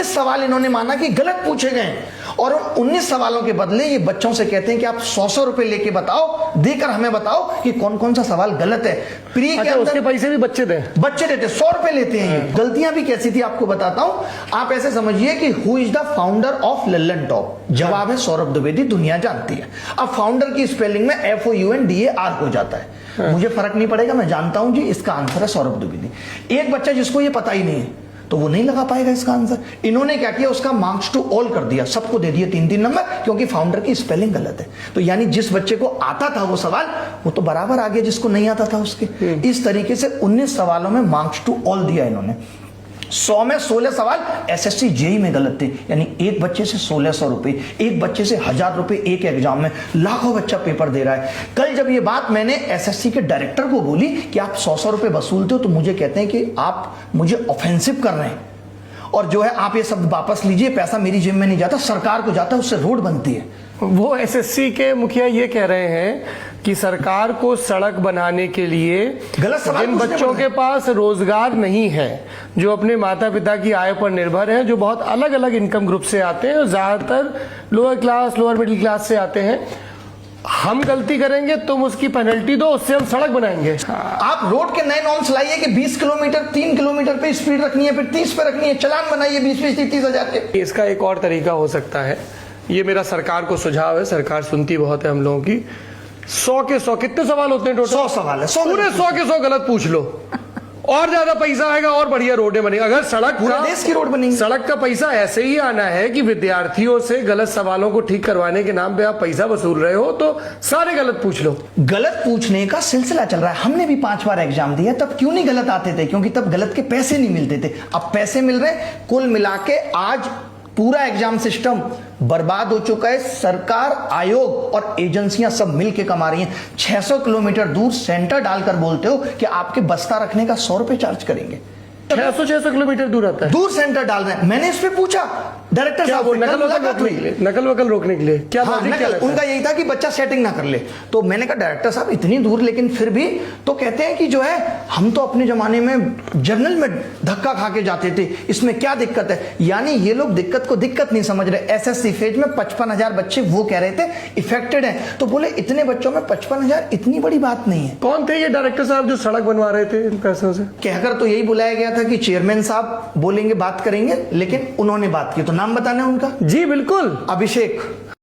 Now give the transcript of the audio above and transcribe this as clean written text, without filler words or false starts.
19 सवाल इन्होंने माना कि गलत पूछे गए और उन 19 सवालों के बदले ये बच्चों से कहते हैं कि आप 100 रुपए लेके बताओ, देकर हमें बताओ कि कौन कौन सा सवाल गलत है। प्री के अंदर उसके पैसे भी बच्चे देते 100 रुपए लेते हैं। ये गलतियां भी कैसी थी आपको बताता हूं। आप ऐसे समझिए कि who is the founder of Lallan top? जवाब है सौरभ द्विवेदी, दुनिया जानती है। अब फाउंडर की स्पेलिंग में FOUNDAR हो जाता है। मुझे फर्क नहीं पड़ेगा, मैं जानता हूं जी इसका आंसर है सौरभ द्विवेदी। एक बच्चा जिसको ये पता ही नहीं है तो वो नहीं लगा पाएगा इसका आंसर। इन्होंने क्या किया, उसका मार्क्स टू ऑल कर दिया, सबको दे दिए 3-3 नंबर, क्योंकि फाउंडर की स्पेलिंग गलत है। तो यानी जिस बच्चे को आता था वो सवाल, वो तो बराबर आ गया जिसको नहीं आता था उसके। इस तरीके से 19 सवालों में मार्क्स टू ऑल दिया इन्होंने। 100 में 16 सवाल SSC JEE में गलत थे, यानी एक बच्चे से 1600 रुपए, एक बच्चे से 1000 रुपए एक एग्जाम में, लाखों बच्चा पेपर दे रहा है। कल जब ये बात मैंने SSC के डायरेक्टर को बोली कि आप 100 रुपए वसूलते हो, तो मुझे कहते हैं कि आप मुझे ऑफेंसिव कर रहे हैं और जो है आप ये शब्द वापस लीजिए, पैसा मेरी जेब में नहीं जाता, सरकार को जाता है, उससे रोड बनती है। वो SSC के मुखिया ये कह रहे हैं कि सरकार को सड़क बनाने के लिए जिन बच्चों के पास रोजगार नहीं है, जो अपने माता पिता की आय पर निर्भर हैं, जो बहुत अलग अलग इनकम ग्रुप से आते हैं, ज्यादातर lower class, lower middle class से आते हैं, हम गलती करेंगे तुम उसकी पेनल्टी दो, उससे हम सड़क बनाएंगे। आप रोड के नए नॉर्म्स लाइए कि 20 किलोमीटर 3 किलोमीटर पे स्पीड रखनी है, फिर 30 पे रखनी है, चालान बनाइए 20-30 हजार के। इसका एक और तरीका हो सकता है, ये मेरा सरकार को सुझाव है, सरकार सुनती बहुत है हम लोगों की। 100 के 100 कितने सवाल होते हैं टोटल? 100 सवाल है, पूरे 100 के 100 गलत पूछ लो और ज्यादा पैसा आएगा और बढ़िया रोडें बनेगी। अगर सड़क पूरे देश की रोड बनेगी। सड़क का पैसा ऐसे ही आना है कि विद्यार्थियों से गलत सवालों को ठीक करवाने के नाम पे आप पैसा वसूल रहे हो, तो सारे गलत पूछ लो। गलत पूछने का सिलसिला चल रहा है। हमने भी 5 बार एग्जाम दिया, तब क्यों नहीं गलत आते थे? क्योंकि तब गलत के पैसे नहीं मिलते थे। अब पैसे मिल रहे हैं। कुल मिला के आज पूरा एग्जाम सिस्टम बर्बाद हो चुका है। सरकार, आयोग और एजेंसियां सब मिलके कमा रही हैं। 600 किलोमीटर दूर सेंटर डालकर बोलते हो कि आपके बस्ता रखने का 100 रुपए चार्ज करेंगे। 600 किलोमीटर दूर आता है, दूर सेंटर डाल रहे हैं। मैंने इस पे पूछा डायरेक्टर साहब, नकल वकल रोकने के लिए क्या उनका यही था कि बच्चा सेटिंग ना कर ले। तो मैंने कहा डायरेक्टर साहब इतनी दूर, लेकिन फिर भी तो कहते हैं कि जो है हम तो अपने जमाने में जर्नल में धक्का खा के जाते थे, इसमें क्या दिक्कत है? यानी ये लोग दिक्कत को दिक्कत नहीं समझ रहे। SSC फेज में 55,000 बच्चे वो कह रहे थे इफेक्टेड हैं, तो बोले इतने बच्चों में 55,000 इतनी बड़ी बात नहीं है। कौन थे ये डायरेक्टर साहब जो सड़क बनवा रहे थे इन पैसों से? कहकर तो यही बुलाया गया था कि चेयरमैन साहब बोलेंगे, बात करेंगे, लेकिन उन्होंने बात की। तो नाम बताना है उनका? जी बिल्कुल, अभिषेक।